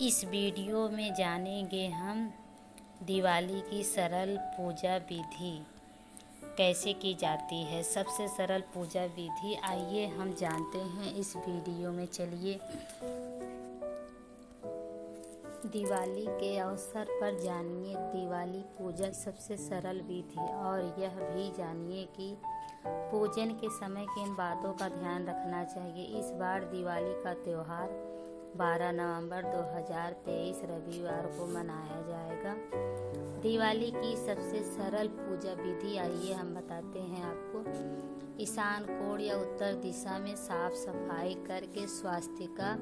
इस वीडियो में जानेंगे हम दिवाली की सरल पूजा विधि कैसे की जाती है। सबसे सरल पूजा विधि आइए हम जानते हैं इस वीडियो में। चलिए, दिवाली के अवसर पर जानिए दिवाली पूजा सबसे सरल विधि, और यह भी जानिए कि पूजन के समय किन बातों का ध्यान रखना चाहिए। इस बार दिवाली का त्यौहार 12 नवंबर 2023 रविवार को मनाया जाएगा। दिवाली की सबसे सरल पूजा विधि आइए हम बताते हैं आपको। ईशान कोण या उत्तर दिशा में साफ सफाई करके स्वास्तिका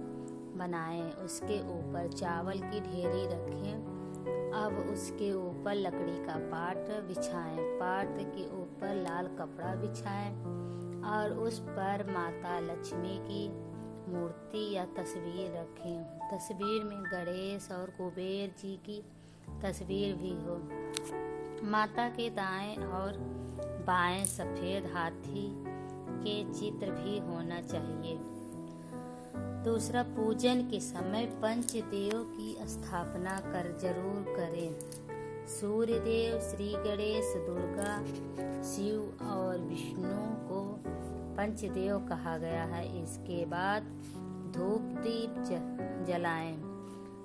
बनाएं। उसके ऊपर चावल की ढेरी रखें। अब उसके ऊपर लकड़ी का पाट बिछाएं। पाट के ऊपर लाल कपड़ा बिछाएं और उस पर माता लक्ष्मी की मूर्ति या तस्वीर रखें। तस्वीर में गणेश और कुबेर जी की तस्वीर भी हो। माता के दाएं और बाएं सफेद हाथी के चित्र भी होना चाहिए। दूसरा, पूजन के समय पंचदेव की स्थापना जरूर करें। सूर्य देव, श्री गणेश, दुर्गा, शिव और विष्णु को पंचदेव कहा गया है। इसके बाद धूप दीप जलाएं।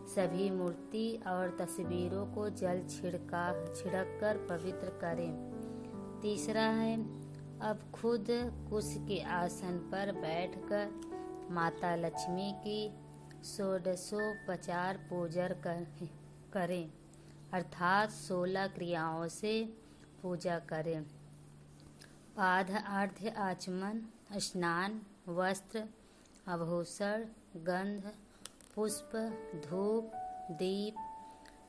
सभी मूर्ति और तस्वीरों को जल छिड़क कर पवित्र करें। तीसरा है, अब खुद कुश के आसन पर बैठकर माता लक्ष्मी की षोडशोपचार पूजा करें, अर्थात 16 क्रियाओं से पूजा करें। पाद आर्घ्य, आचमन, स्नान, वस्त्र, आभूषण, गंध, पुष्प, धूप, दीप,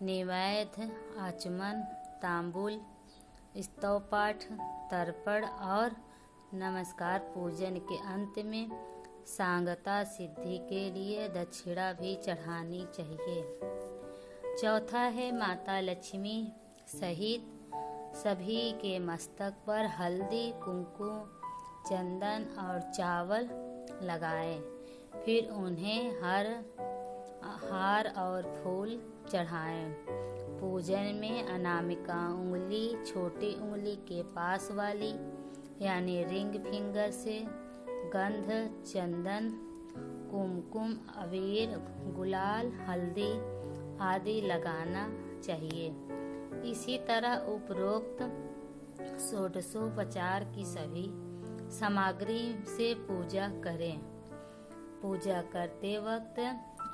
नैवेद्य, आचमन, तांबूल, स्तवपाठ, तर्पण और नमस्कार। पूजन के अंत में सांगता सिद्धि के लिए दक्षिणा भी चढ़ानी चाहिए। चौथा है, माता लक्ष्मी सहित सभी के मस्तक पर हल्दी, कुमकुम, चंदन और चावल लगाएं। फिर उन्हें हार और फूल चढ़ाएं। पूजन में अनामिका उंगली छोटी उंगली के पास वाली यानी रिंग फिंगर से गंध, चंदन, कुमकुम, अबीर, गुलाल, हल्दी आदि लगाना चाहिए। इसी तरह उपरोक्त षोडशोपचार की सभी सामग्री से पूजा करें। पूजा करते वक्त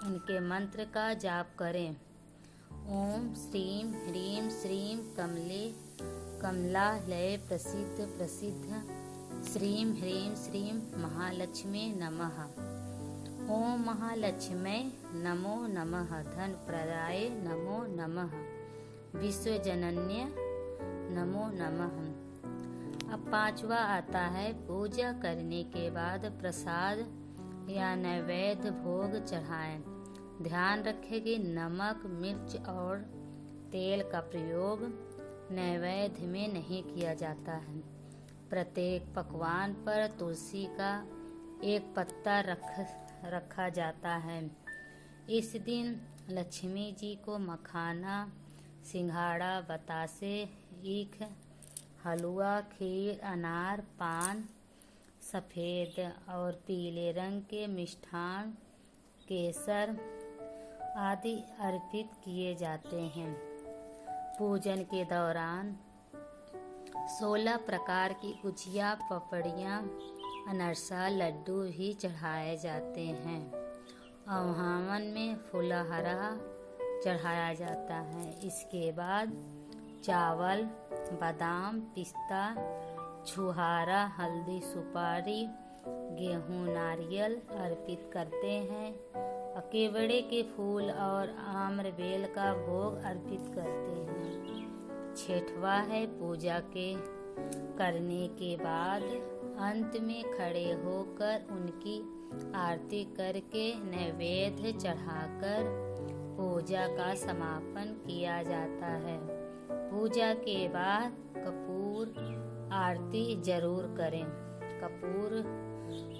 उनके मंत्र का जाप करें। ओम श्रीम ह्रीम श्रीम कमलालय प्रसिद्ध श्रीम ह्रीम श्रीम महालक्ष्मी नमः। ओम महालक्ष्मी नमो नमः। धन प्रदाय नमो नमः। विश्वजनन्य नमो नमः। अब पांचवा आता है, पूजा करने के बाद प्रसाद या नैवेद्य भोग चढ़ाएं। ध्यान रखें कि नमक, मिर्च और तेल का प्रयोग नैवेद्य में नहीं किया जाता है। प्रत्येक पकवान पर तुलसी का एक पत्ता रखा जाता है। इस दिन लक्ष्मी जी को मखाना, सिंघाड़ा, बतासे, ईख, हलवा, खीर, अनार, पान, सफ़ेद और पीले रंग के मिष्ठान, केसर आदि अर्पित किए जाते हैं। पूजन के दौरान 16 प्रकार की गुजिया, पपड़ियाँ, अनरसा, लड्डू भी चढ़ाए जाते हैं। अवहावन में फुलहरा चढ़ाया जाता है। इसके बाद चावल, बादाम, पिस्ता, छुहारा, हल्दी, सुपारी, गेहूं, नारियल अर्पित करते हैं। केवड़े के फूल और आम्र बेल का भोग अर्पित करते हैं। छठवा है, पूजा के करने के बाद अंत में खड़े होकर उनकी आरती करके नैवेद्य चढ़ाकर पूजा का समापन किया जाता है। पूजा के बाद कपूर आरती जरूर करें।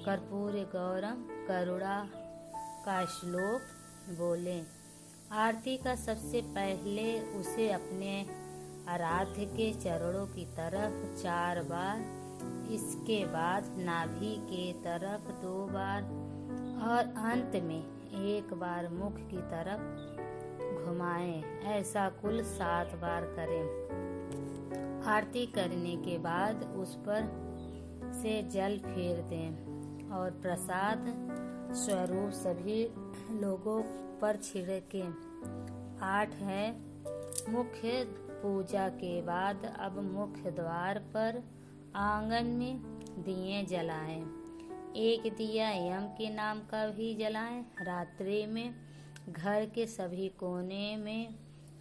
कर्पूर गौरम करुणा का श्लोक बोलें। आरती का सबसे पहले उसे अपने आराध्य के चरणों की तरफ 4 बार, इसके बाद नाभि के तरफ 2 बार और अंत में 1 बार मुख की तरफ घुमाएं। ऐसा कुल 7 बार करें। आरती करने के बाद उस पर से जल फेर दें और प्रसाद स्वरूप सभी लोगों पर छिड़कें। 8 है मुख्य पूजा के बाद अब मुख्य द्वार पर आंगन में दिए जलाएं। 1 दिया यम के नाम का भी जलाएं। रात्रि में घर के सभी कोने में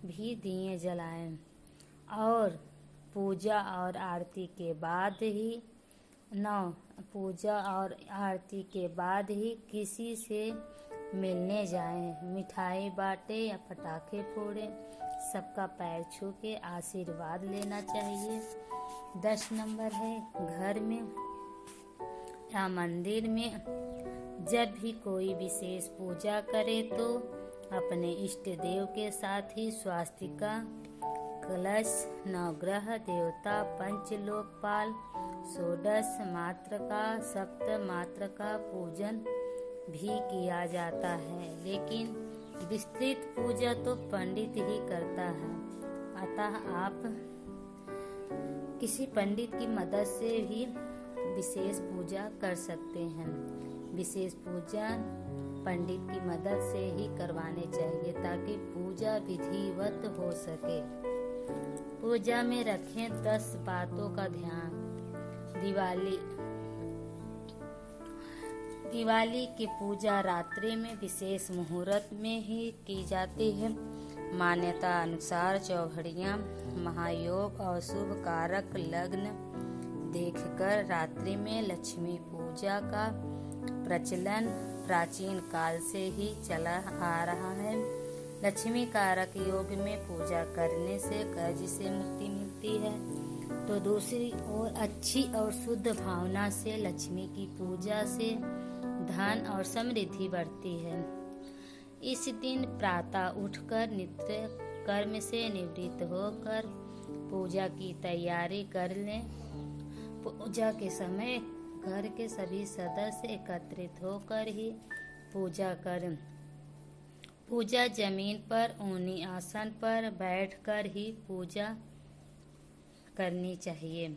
भी दिए जलाएं और पूजा और आरती के बाद ही 9 पूजा और आरती के बाद ही किसी से मिलने जाएं, मिठाई बांटे या पटाखे फोड़े, सबका पैर छू के आशीर्वाद लेना चाहिए। 10 नंबर है घर में या मंदिर में जब भी कोई विशेष पूजा करे तो अपने इष्ट देव के साथ ही स्वास्तिका, कलश, नवग्रह देवता, पंचलोकपाल, षोडश मात्र का, सप्त मात्र का पूजन भी किया जाता है, लेकिन विस्तृत पूजा तो पंडित ही करता है। अतः आप किसी पंडित की मदद से भी विशेष पूजा कर सकते हैं। विशेष पूजा पंडित की मदद से ही करवाने चाहिए ताकि पूजा विधिवत हो सके। पूजा में रखें 10 बातों का ध्यान। दिवाली की पूजा रात्रि में विशेष मुहूर्त में ही की जाती है। मान्यता अनुसार चौघड़ियाँ, महायोग और शुभ कारक लग्न देखकर रात्रि में लक्ष्मी पूजा का प्रचलन प्राचीन काल से ही चला आ रहा है। लक्ष्मी कारक योग में पूजा करने से कर्ज से मुक्ति मिलती है, तो दूसरी ओर अच्छी और शुद्ध भावना से लक्ष्मी की पूजा से धन और समृद्धि बढ़ती है। इस दिन प्रातः उठकर नित्य कर्म से निवृत्त होकर पूजा की तैयारी कर लें। पूजा के समय घर के सभी सदस्य एकत्रित होकर ही पूजा करें। पूजा जमीन पर ऊनी आसन पर बैठकर ही पूजा करनी चाहिए।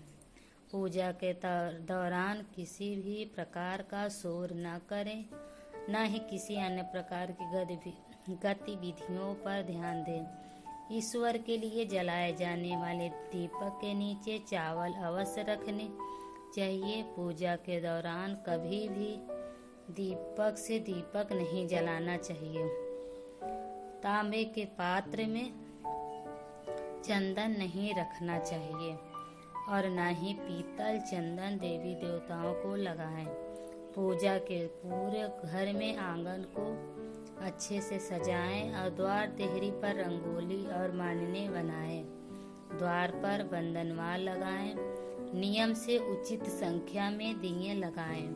पूजा के दौरान किसी भी प्रकार का शोर न करें, न ही किसी अन्य प्रकार की गतिविधियों पर ध्यान दें। ईश्वर के लिए जलाए जाने वाले दीपक के नीचे चावल अवश्य रखने चाहिए। पूजा के दौरान कभी भी दीपक से दीपक नहीं जलाना चाहिए। तांबे के पात्र में चंदन नहीं रखना चाहिए और न ही पीतल चंदन देवी देवताओं को लगाएं। पूजा के पूरे घर में आंगन को अच्छे से सजाएं और द्वार देहरी पर रंगोली और मानने बनाएं। द्वार पर बंधनवार लगाएं। नियम से उचित संख्या में दिए लगाएं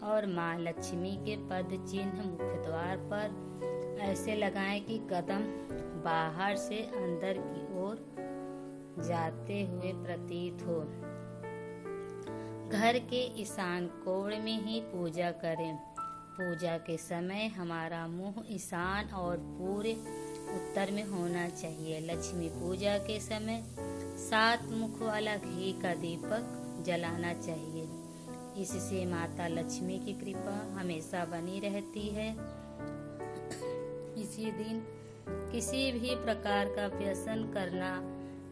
और माँ लक्ष्मी के पद चिन्ह मुख्य द्वार पर ऐसे लगाएं कि कदम बाहर से अंदर की ओर जाते हुए प्रतीत हो। घर के ईशान कोण में ही पूजा करें। पूजा के समय हमारा मुंह ईशान और पूरे उत्तर में होना चाहिए। लक्ष्मी पूजा के समय 7 मुख वाला घी का दीपक जलाना चाहिए। इससे माता लक्ष्मी की कृपा हमेशा बनी रहती है। इसी दिन किसी भी प्रकार का व्यसन करना,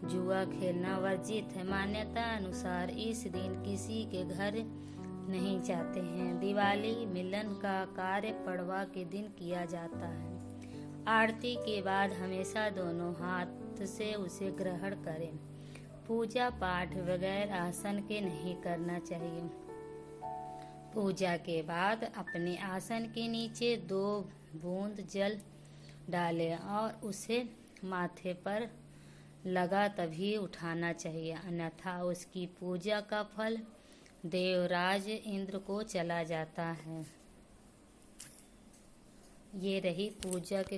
जुआ खेलना वर्जित है। मान्यता अनुसार इस दिन किसी के घर नहीं जाते हैं। दिवाली मिलन का कार्य पड़वा के दिन किया जाता है। आरती के बाद हमेशा दोनों हाथ से उसे ग्रहण करें। पूजा पाठ बगैर आसन के नहीं करना चाहिए। पूजा के बाद अपने आसन के नीचे 2 बूंद जल डालें और उसे माथे पर लगा तभी उठाना चाहिए, अन्यथा उसकी पूजा का फल देवराज इंद्र को चला जाता है। ये रही पूजा के